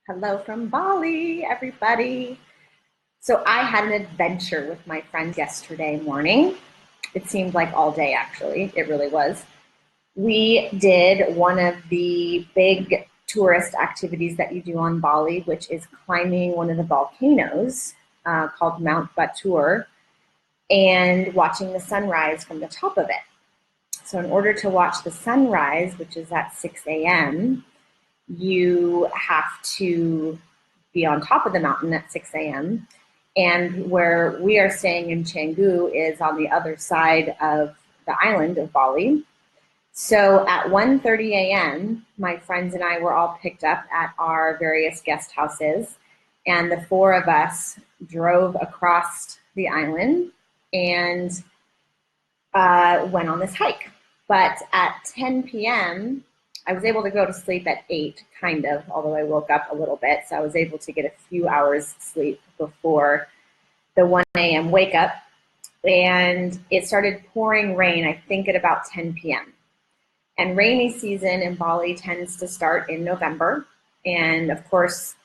Hello from Bali, everybody. So I had an adventure with my friends yesterday morning. It seemed like all day, actually. It really was. We did one of the big tourist activities that you do on Bali, which is climbing one of the volcanoes called Mount Batur and watching the sunrise from the top of it. So, in order to watch the sunrise, which is at 6 a.m., you have to be on top of the mountain at 6 a.m. And where we are staying in Canggu is on the other side of the island of Bali. So at 1:30 a.m., my friends and I were all picked up at our various guest houses, and the four of us drove across the island and went on this hike. But at 10 p.m., I was able to go to sleep at 8, kind of, although I woke up a little bit. So I was able to get a few hours sleep before the 1 a.m. wake up. And it started pouring rain, I think, at about 10 p.m. And rainy season in Bali tends to start in November. And of course,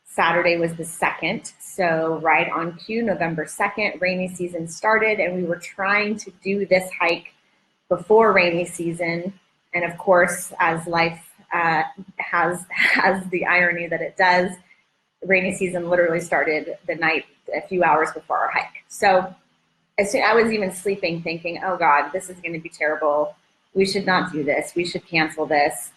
Saturday was the 2nd. So right on cue, November 2nd, rainy season started. And we were trying to do this hike before rainy season. And of course, as life has the irony that it does, rainy season literally started the night, a few hours before our hike. So as soon, I was even sleeping thinking, oh God, this is going to be terrible. We should not do this. We should cancel this.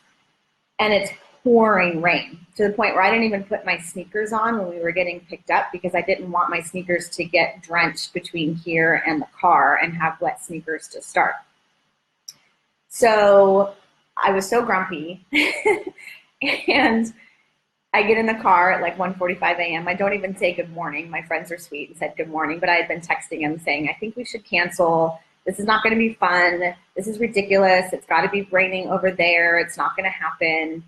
And it's pouring rain to the point where I didn't even put my sneakers on when we were getting picked up because I didn't want my sneakers to get drenched between here and the car and have wet sneakers to start. So I was so grumpy and I get in the car at like 1:45 a.m. I don't even say good morning. My friends are sweet and said good morning, but I had been texting him saying, I think we should cancel. This is not going to be fun. This is ridiculous. It's got to be raining over there. It's not going to happen.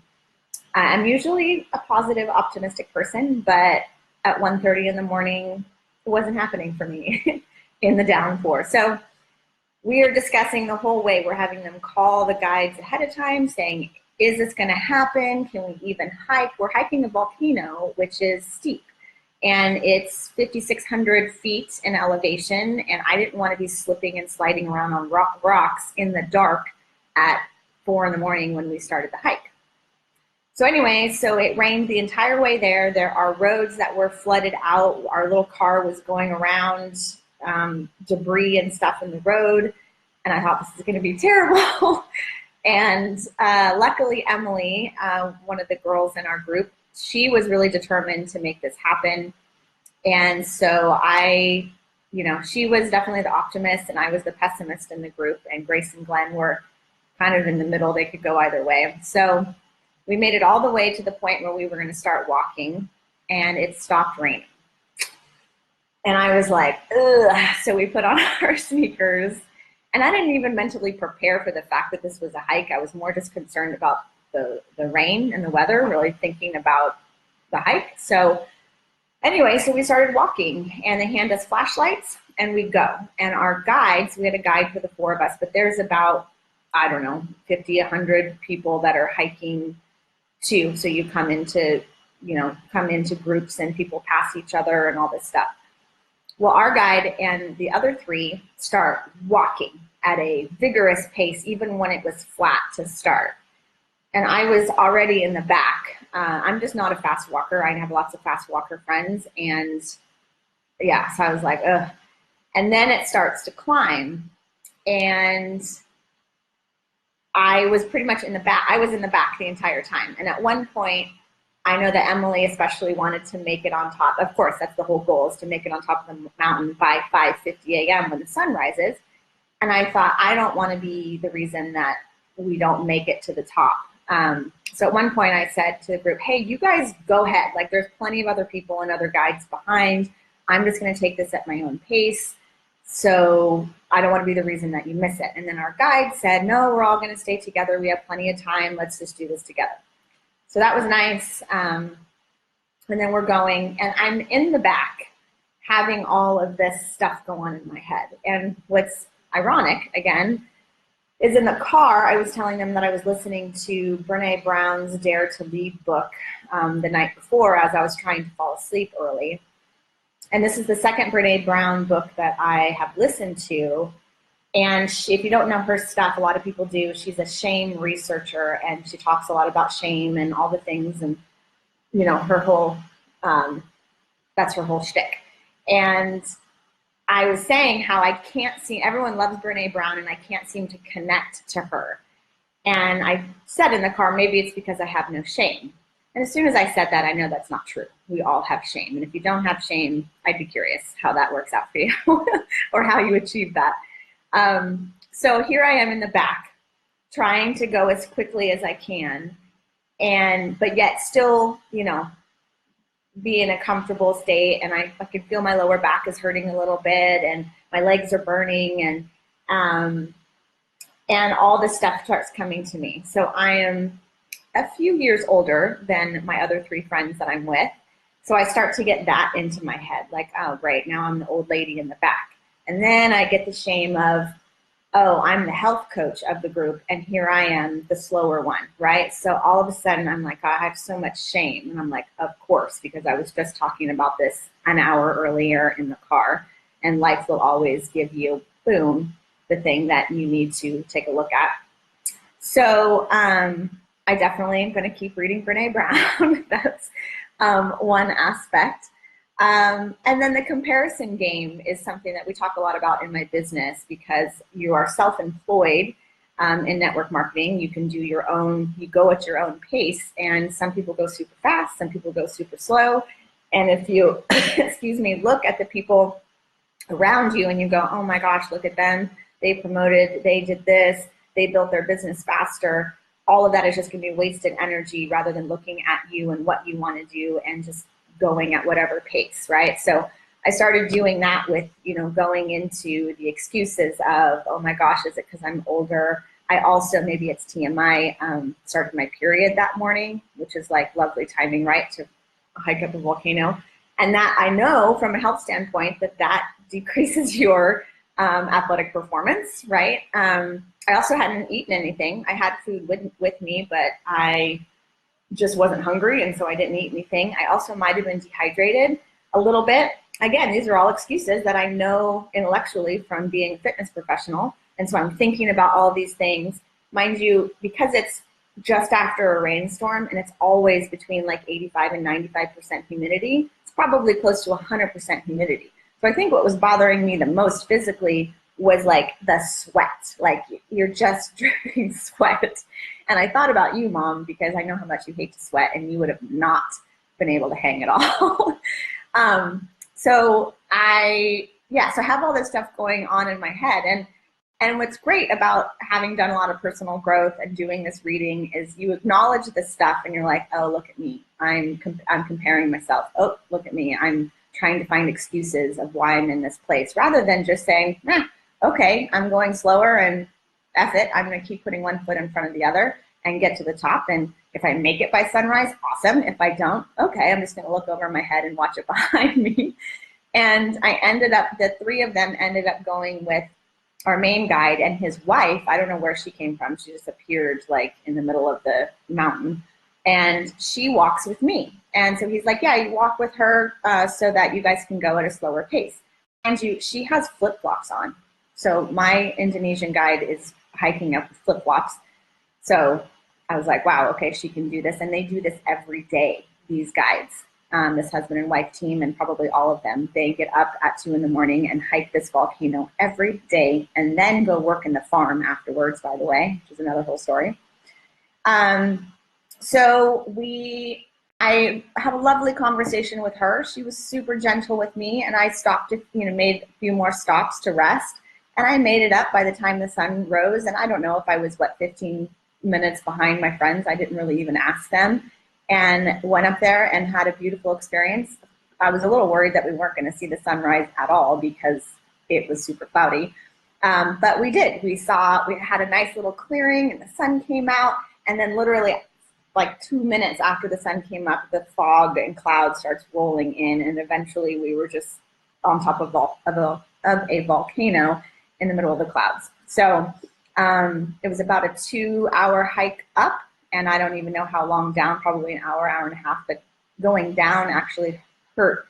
I'm usually a positive, optimistic person, but at 1:30 in the morning, it wasn't happening for me in the downpour. So we are discussing the whole way. We're having them call the guides ahead of time saying, is this going to happen? Can we even hike? We're hiking a volcano, which is steep. And it's 5,600 feet in elevation. And I didn't want to be slipping and sliding around on rocks in the dark at 4 in the morning when we started the hike. So anyway, so it rained the entire way there. There are roads that were flooded out. Our little car was going around debris and stuff in the road. And I thought, this is going to be terrible. And luckily, Emily, one of the girls in our group, she was really determined to make this happen. And so she was definitely the optimist and I was the pessimist in the group. And Grace and Glenn were kind of in the middle. They could go either way. So we made it all the way to the point where we were going to start walking and it stopped raining. And I was like, ugh. So we put on our sneakers. And I didn't even mentally prepare for the fact that this was a hike. I was more just concerned about the rain and the weather, really thinking about the hike. So anyway, so we started walking and they hand us flashlights and we go. And our guides, we had a guide for the four of us, but there's about, 50, 100 people that are hiking too. So you come into groups and people pass each other and all this stuff. Well, our guide and the other three start walking at a vigorous pace, even when it was flat to start. And I was already in the back. I'm just not a fast walker. I have lots of fast walker friends. And yeah, so I was like, ugh. And then it starts to climb. And I was pretty much in the back. I was in the back the entire time. And at one point, I know that Emily especially wanted to make it on top. Of course, that's the whole goal, is to make it on top of the mountain by 5:50 a.m. when the sun rises. And I thought, I don't want to be the reason that we don't make it to the top. So at one point I said to the group, hey, you guys go ahead. Like there's plenty of other people and other guides behind. I'm just going to take this at my own pace. So I don't want to be the reason that you miss it. And then our guide said, no, we're all going to stay together. We have plenty of time. Let's just do this together. So that was nice. And then we're going, and I'm in the back having all of this stuff go on in my head. And what's ironic, again, is in the car, I was telling them that I was listening to Brené Brown's Dare to Lead book the night before as I was trying to fall asleep early. And this is the second Brené Brown book that I have listened to. And if you don't know her stuff, a lot of people do. She's a shame researcher, and she talks a lot about shame and all the things, and her whole that's her whole shtick. And I was saying how I can't see, everyone loves Brené Brown, and I can't seem to connect to her. And I said in the car, maybe it's because I have no shame. And as soon as I said that, I know that's not true. We all have shame. And if you don't have shame, I'd be curious how that works out for you or how you achieve that. So here I am in the back, trying to go as quickly as I can, but yet still, be in a comfortable state. And I can feel my lower back is hurting a little bit, and my legs are burning, and all this stuff starts coming to me. So I am a few years older than my other three friends that I'm with. So I start to get that into my head, like, oh, great, now I'm the old lady in the back. And then I get the shame of, oh, I'm the health coach of the group, and here I am, the slower one, right? So all of a sudden, I'm like, oh, I have so much shame. And I'm like, of course, because I was just talking about this an hour earlier in the car, and life will always give you, boom, the thing that you need to take a look at. So I definitely am going to keep reading Brené Brown. That's one aspect. And then the comparison game is something that we talk a lot about in my business, because you are self-employed in network marketing. You can do your own, you go at your own pace, and some people go super fast, some people go super slow. And if you, excuse me, look at the people around you and you go, oh my gosh, look at them, they promoted, they did this, they built their business faster, all of that is just going to be wasted energy rather than looking at you and what you want to do and just going at whatever pace, right? So I started doing that with, going into the excuses of, oh my gosh, is it because I'm older? I also, maybe it's TMI, started my period that morning, which is like lovely timing, right, to hike up a volcano. And that I know from a health standpoint that decreases your athletic performance, right? I also hadn't eaten anything. I had food with me, but I just wasn't hungry, and so I didn't eat anything. I also might have been dehydrated a little bit. Again, these are all excuses that I know intellectually from being a fitness professional, and so I'm thinking about all these things. Mind you, because it's just after a rainstorm, and it's always between like 85 and 95% humidity, it's probably close to 100% humidity. So I think what was bothering me the most physically was like the sweat, like you're just dripping sweat. And I thought about you, Mom, because I know how much you hate to sweat, and you would have not been able to hang at all. So I have all this stuff going on in my head. And what's great about having done a lot of personal growth and doing this reading is you acknowledge this stuff, and you're like, oh, look at me. I'm comparing myself. Oh, look at me. I'm trying to find excuses of why I'm in this place, rather than just saying, okay, I'm going slower, and F it, I'm going to keep putting one foot in front of the other and get to the top. And if I make it by sunrise, awesome. If I don't, okay, I'm just going to look over my head and watch it behind me. And the three of them ended up going with our main guide and his wife. I don't know where she came from. She just appeared like in the middle of the mountain, and she walks with me. And so he's like, yeah, you walk with her so that you guys can go at a slower pace. And she has flip-flops on. So my Indonesian guide is hiking up with flip-flops. So I was like, wow, okay, she can do this. And they do this every day, these guides, this husband and wife team, and probably all of them. They get up at 2 a.m. and hike this volcano every day, and then go work in the farm afterwards, by the way, which is another whole story. So I had a lovely conversation with her. She was super gentle with me, and I stopped, made a few more stops to rest. And I made it up by the time the sun rose. And I don't know if I was, 15 minutes behind my friends. I didn't really even ask them. And went up there and had a beautiful experience. I was a little worried that we weren't going to see the sunrise at all because it was super cloudy. But we did. We had a nice little clearing, and the sun came out. And then literally like 2 minutes after the sun came up, the fog and clouds starts rolling in. And eventually we were just on top of a volcano in the middle of the clouds. So It was about a 2-hour hike up, and I don't even know how long down, probably an hour, hour and a half, but going down actually hurt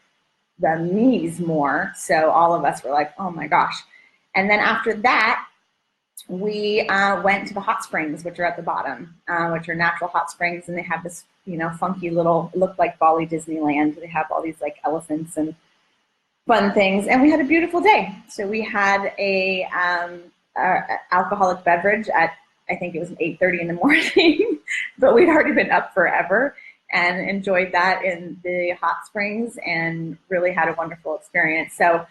the knees more. So all of us were like, oh my gosh. And then after that, we went to the hot springs, which are at the bottom, which are natural hot springs, and they have this, funky little, look like Bali Disneyland. They have all these like elephants and fun things, and we had a beautiful day. So we had a alcoholic beverage at, I think it was 8:30 in the morning, but we'd already been up forever, and enjoyed that in the hot springs and really had a wonderful experience. So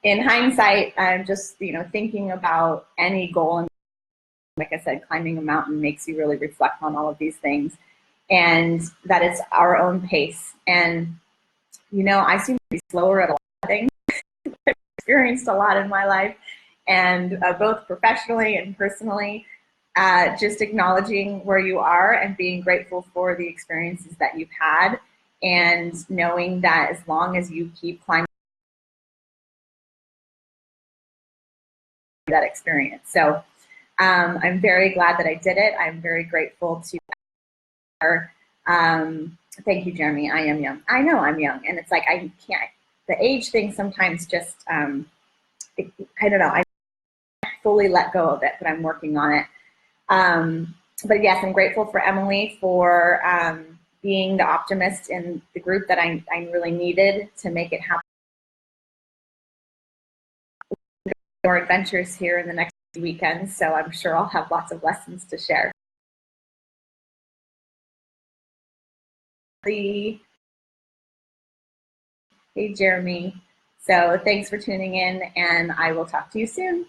in hindsight, I'm just, thinking about any goal, and like I said, climbing a mountain makes you really reflect on all of these things, and that it's our own pace. And, I seem to be slower at a lot of things. I've experienced a lot in my life, and both professionally and personally, just acknowledging where you are and being grateful for the experiences that you've had, and knowing that as long as you keep climbing that experience. So I'm very glad that I did it. I'm very grateful to her. Thank you, Jeremy. I am young. I know I'm young, and it's like I can't. The age thing sometimes just I don't know. I fully let go of it, but I'm working on it. But yes, I'm grateful for Emily for being the optimist in the group that I really needed to make it happen. More adventures here in the next weekends, so I'm sure I'll have lots of lessons to share. Hey, Jeremy. So thanks for tuning in, and I will talk to you soon.